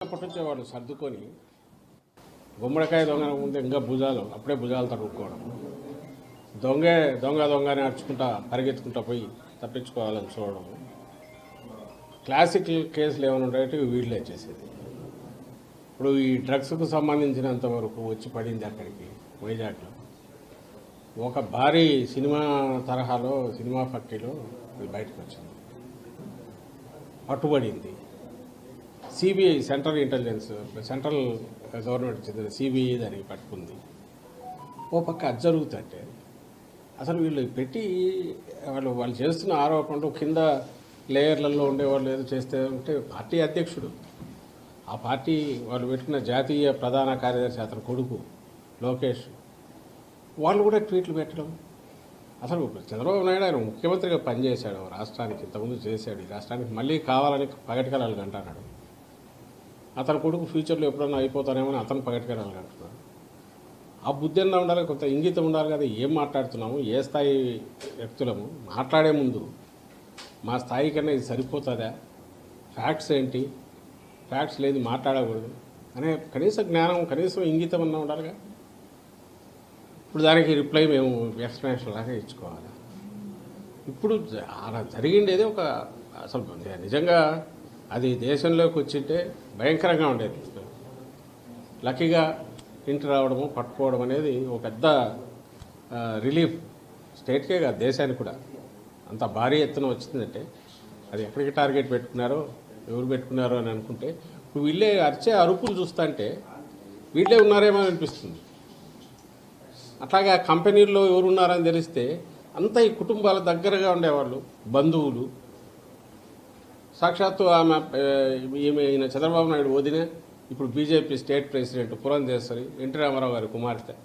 పుట్టించేవాడు సర్దుకొని గుమ్మడికాయ దొంగ ముందు ఇంకా భుజాలు అప్పుడే భుజాలు తడుక్కోవడం, దొంగ అని అడుచుకుంటా పరిగెత్తుకుంటా పోయి తప్పించుకోవాలని చూడడం. క్లాసిక్ కేసులు ఏమైనా ఉండేవి వీళ్ళే చేసేది. ఇప్పుడు ఈ డ్రగ్స్కు సంబంధించినంత వరకు వచ్చి పడింది అక్కడికి వైజాగ్లో ఒక భారీ సినిమా తరహాలో సినిమా ఫ్యాక్టరీలో బయటకు వచ్చింది, పట్టుబడింది. CBI central intelligence central government చెందిన సిబిఐ దానికి పట్టుకుంది. ఓ పక్క అది జరుగుతుంటే అసలు వీళ్ళు పెట్టి వాళ్ళు చేస్తున్న ఆరోపణలు కింద లేయర్లలో ఉండేవాళ్ళు ఏదో చేస్తే ఉంటే పార్టీ అధ్యక్షుడు, ఆ పార్టీ వాళ్ళు పెట్టుకున్న జాతీయ ప్రధాన కార్యదర్శి అతని కొడుకు లోకేష్, వాళ్ళు కూడా ట్వీట్లు పెట్టడం. అసలు చంద్రబాబు నాయుడు ఆయన ముఖ్యమంత్రిగా పనిచేశాడు రాష్ట్రానికి, ఇంతకుముందు చేశాడు. ఈ రాష్ట్రానికి మళ్ళీ కావాలని పగటికరాలు అంటున్నాడు. అతని కొడుకు ఫ్యూచర్లో ఎప్పుడన్నా అయిపోతానేమో అని అతను పగటికరాలు అంటున్నాడు. ఆ బుద్ధి అన్నా ఉండాలి, కొంత ఇంగితం ఉండాలి కదా. ఏం మాట్లాడుతున్నాము, ఏ స్థాయి వ్యక్తులము, మాట్లాడే ముందు మా స్థాయి కన్నా ఇది సరిపోతుందా, ఫ్యాక్ట్స్ ఏంటి, ఫ్యాక్ట్స్ లేదు మాట్లాడకూడదు అనే కనీస జ్ఞానం, కనీసం ఇంగితం అన్నా ఉండాలిగా. ఇప్పుడు దానికి రిప్లై మేము ఎక్స్ప్లెనేషన్ లాగా ఇచ్చుకోవాలి. ఇప్పుడు అలా జరిగిండేది ఒక అసలు నిజంగా అది దేశంలోకి వచ్చింటే భయంకరంగా ఉండేది. లక్కీగా ఇంటి రావడము పట్టుకోవడం అనేది ఒక పెద్ద రిలీఫ్ స్టేట్కే కాదు దేశానికి కూడా. అంత భారీ ఎత్తున వచ్చిందంటే అది ఎక్కడికి టార్గెట్ పెట్టుకున్నారో ఎవరు పెట్టుకున్నారో అని అనుకుంటే ఇప్పుడు వీళ్ళే అరిచే అరుపులు చూస్తుంటే వీళ్ళే ఉన్నారేమో అనిపిస్తుంది. అట్లాగే ఆ కంపెనీల్లో ఎవరు ఉన్నారని తెలిస్తే అంతా ఈ కుటుంబాల దగ్గరగా ఉండేవాళ్ళు, బంధువులు. సాక్షాత్తు ఆమె ఈయన చంద్రబాబు నాయుడు వదిన, ఇప్పుడు BJP state president Purandeswari, NT Rama Rao గారి కుమార్తె,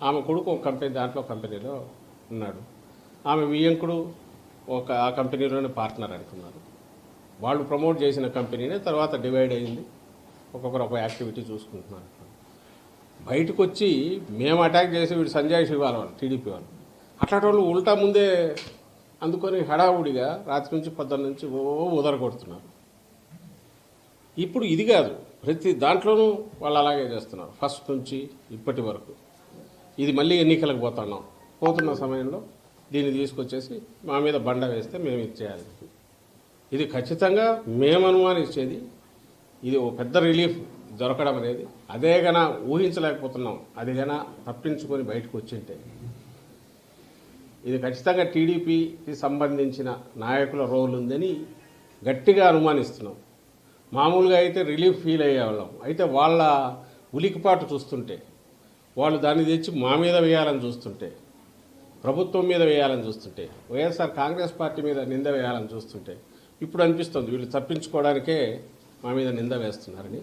ఆమె కొడుకు ఒక కంపెనీలో ఉన్నాడు. ఆమె వియ్యంకుడు ఆ కంపెనీలోనే పార్ట్నర్ అనుకున్నారు. వాళ్ళు ప్రమోట్ చేసిన కంపెనీనే తర్వాత డివైడ్ అయింది, ఒక్కొక్కరు ఒక యాక్టివిటీ చూసుకుంటున్నారు. బయటకు వచ్చి మేము అటాక్ చేసి వీడు సంజయ్ శివాల వాళ్ళు టీడీపీ వాళ్ళు అట్లాంటి వాళ్ళు ఉల్టా ముందే అందుకొని హడావుడిగా రాత్రి నుంచి పొద్దున్న నుంచి ఉదరగొడుతున్నారు. ఇప్పుడు ఇది కాదు, ప్రతి దాంట్లోనూ వాళ్ళు అలాగే చేస్తున్నారు ఫస్ట్ నుంచి ఇప్పటి వరకు. ఇది మళ్ళీ ఎన్నికలకు పోతున్న సమయంలో దీన్ని తీసుకొచ్చేసి మా మీద బండ వేస్తే మేము ఇచ్చేయాలి. ఇది ఖచ్చితంగా మేము అనుమానించేది. ఇది ఒక పెద్ద రిలీఫ్ దొరకడం అనేది. అదే గన ఊహించలేకపోతున్నాం. అది గన తప్పించుకొని బయటకు వచ్చింటే ఇది ఖచ్చితంగా టీడీపీకి సంబంధించిన నాయకుల రోల్ ఉందని గట్టిగా అనుమానిస్తున్నాం. మామూలుగా అయితే రిలీఫ్ ఫీల్ అయ్యేవాళ్ళం. అయితే వాళ్ళ ఉలికిపాటు చూస్తుంటే, వాళ్ళు దాన్ని తెచ్చి మా మీద వేయాలని చూస్తుంటే, ప్రభుత్వం మీద వేయాలని చూస్తుంటే, వైఎస్ఆర్ కాంగ్రెస్ పార్టీ మీద నింద వేయాలని చూస్తుంటే ఇప్పుడు అనిపిస్తుంది వీళ్ళు తప్పించుకోవడానికే మా మీద నింద వేస్తున్నారని.